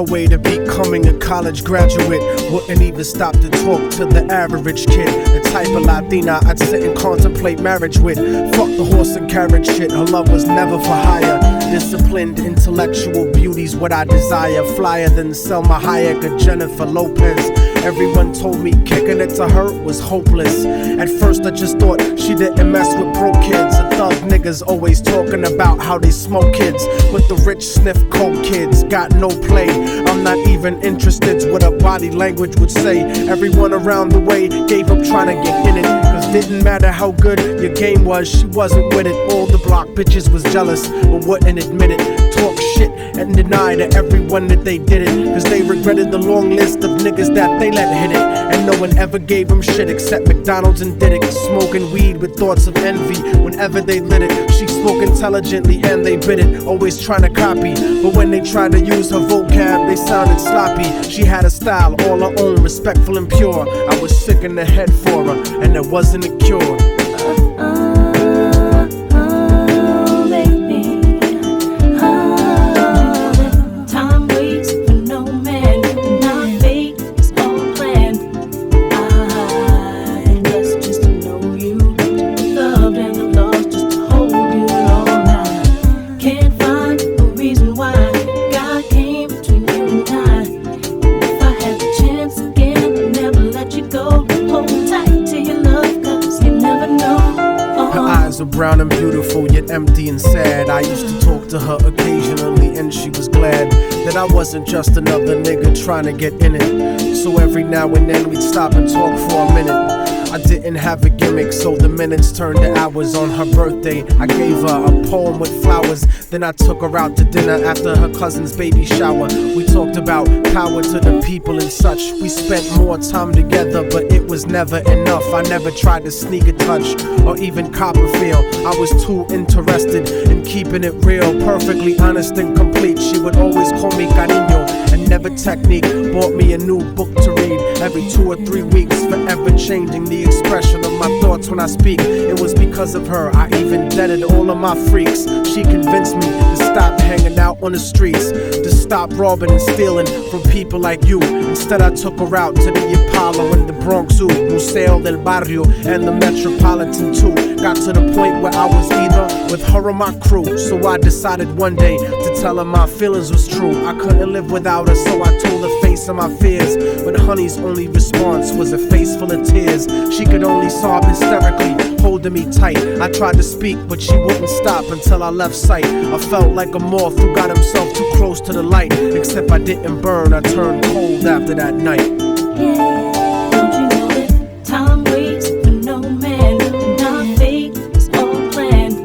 her way to becoming a college graduate. Wouldn't even stop to talk to the average kid. The type of Latina I'd sit and contemplate marriage with. Fuck the horse and carriage shit, her love was never for hire. Disciplined, intellectual beauty's what I desire. Flyer than Selma Hayek or Jennifer Lopez. Everyone told me kicking it to her was hopeless. At first I just thought she didn't mess with broke kids. The thug niggas always talking about how they smoke kids, but the rich sniff coke kids got no play. I'm not even interested what her body language would say. Everyone around the way gave up trying to get in it, cause didn't matter how good your game was, she wasn't with it. All the block bitches was jealous but wouldn't admit it. Talk shit and deny to everyone that they did it, cause they regretted the long list of niggas that they let hit it. And no one ever gave them shit except McDonald's and Diddick. Smoking weed with thoughts of envy whenever they lit it. She spoke intelligently and they bit it, always trying to copy, but when they tried to use her vocab they sounded sloppy. She had a style all her own, respectful and pure. I was sick in the head for her and there wasn't a cure. Brown and beautiful, yet empty and sad. I used to talk to her occasionally and she was glad that I wasn't just another nigga trying to get in it. So every now and then we'd stop and talk for a minute. I didn't have a gimmick, so the minutes turned to hours. On her birthday, I gave her a poem with flowers. Then I took her out to dinner after her cousin's baby shower. We talked about power to the people and such. We spent more time together, but it was never enough. I never tried to sneak a touch or even cop a feel. I was too interested in keeping it real, perfectly honest and complete. She would always call me cariño and never technique. Bought me a new book to read every 2 or 3 weeks, forever changing the expression of my thoughts when I speak. It was because of her I even deaded all of my freaks. She convinced me to stop hanging out on the streets, to stop robbing and stealing from people like you. Instead I took her out to the Apollo and the Bronx Zoo, Museo del Barrio and the Metropolitan too. Got to the point where I was either with her or my crew. So I decided one day to tell her my feelings was true. I couldn't live without her, so I told her face of my fears. But honey's only response was a face full of tears. She could only sob hysterically, holding me tight. I tried to speak, but she wouldn't stop until I left sight. I felt like a moth who got himself too close to the light. Except I didn't burn, I turned cold after that night. Don't you know that time waits for no man, and our fate is all planned.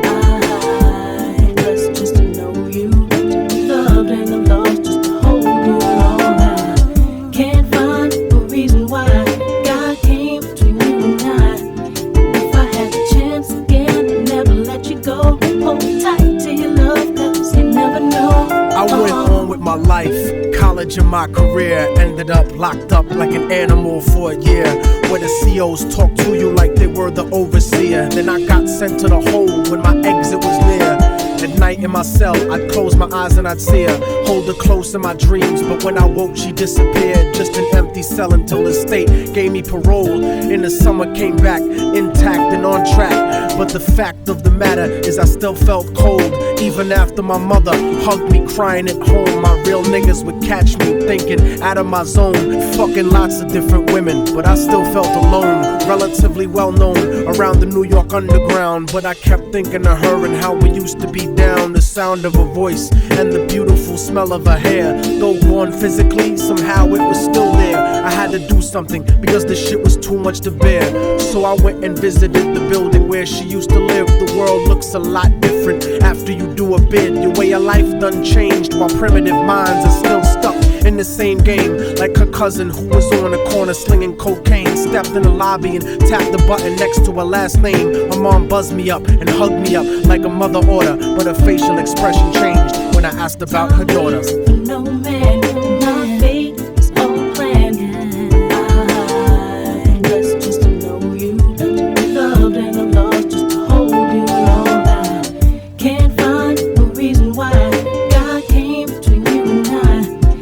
I blessed just to know you, to be loved and I'm lost just to hold you all night. Can't find a reason why God came between you and I. If I had the chance again, I'd never let you go. Hold tight to your love, cause you never know. I went on with my life, college and my career. Ended up locked up like an animal for a year, where the COs talk to you like they were the overseer. Then I got sent to the hole when my exit was near. At night in my cell, I'd close my eyes and I'd see her, hold her close in my dreams. But when I woke, she disappeared. Just an empty cell until the state gave me parole. In the summer, came back intact and on track. But the fact of the matter is I still felt cold. Even after my mother hugged me crying at home, my real niggas would catch me thinking out of my zone, fucking lots of different women, but I still felt alone. Relatively well known around the New York underground, but I kept thinking of her and how we used to be down. The sound of her voice and the beautiful smell of her hair, though gone physically, somehow it was still there. I had to do something because the shit was too much to bear. So I went and visited the building where she used to live. The world looks a lot different after you do a bid. Your way of life done changed, while primitive minds are still stuck in the same game. Like her cousin who was on the corner slinging cocaine, stepped in the lobby and tapped the button next to her last name. Her mom buzzed me up and hugged me up like a mother order, but her facial expression changed when I asked about her daughter. No man, my fate is all planned. I blessed just to know you, to be loved and I'm lost just to hold you all night. Can't find a reason why God came between you and I.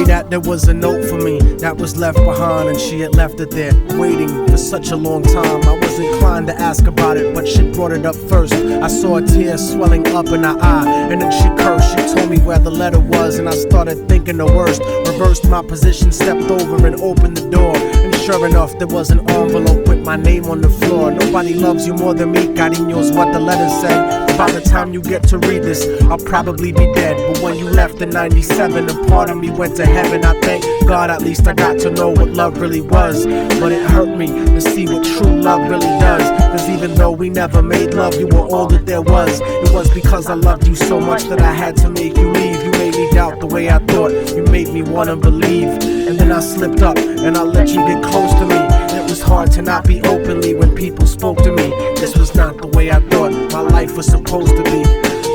that there was a note for me that was left behind, and she had left it there, waiting for such a long time. I was inclined to ask about it, but she brought it up first. I saw a tear swelling up in her eye, and then she cursed. She told me where the letter was, and I started thinking the worst. Reversed my position, stepped over and opened the door, and sure enough, there was an envelope with my name on the floor. Nobody loves you more than me, cariño's what the letter said. By the time you get to read this, I'll probably be dead. But when you left in 97, a part of me went to heaven. I thank God at least I got to know what love really was. But it hurt me to see what true love really does. Cause even though we never made love, you were all that there was. It was because I loved you so much that I had to make you leave. You made me doubt the way I thought, you made me wanna believe. And then I slipped up and I let you get close to me. It was hard to not be openly when people spoke to me. This was not the way I thought my life was supposed to be.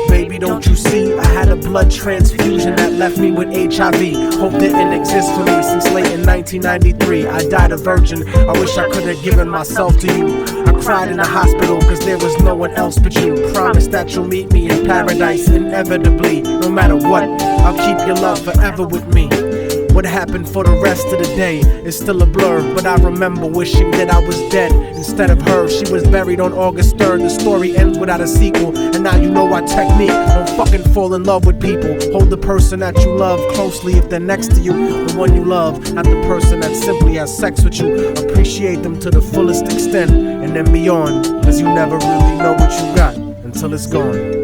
Baby, don't you see? I had a blood transfusion that left me with HIV. Hope didn't exist for me since late in 1993. I died a virgin. I wish I could have given myself to you. I cried in the hospital cause there was no one else but you. Promise that you'll meet me in paradise inevitably. No matter what, I'll keep your love forever with me. What happened for the rest of the day is still a blur, but I remember wishing that I was dead instead of her. She was buried on August 3rd. The story ends without a sequel, and now you know our technique. Don't fucking fall in love with people. Hold the person that you love closely if they're next to you. The one you love, not the person that simply has sex with you. Appreciate them to the fullest extent, and then beyond, cause you never really know what you got until it's gone.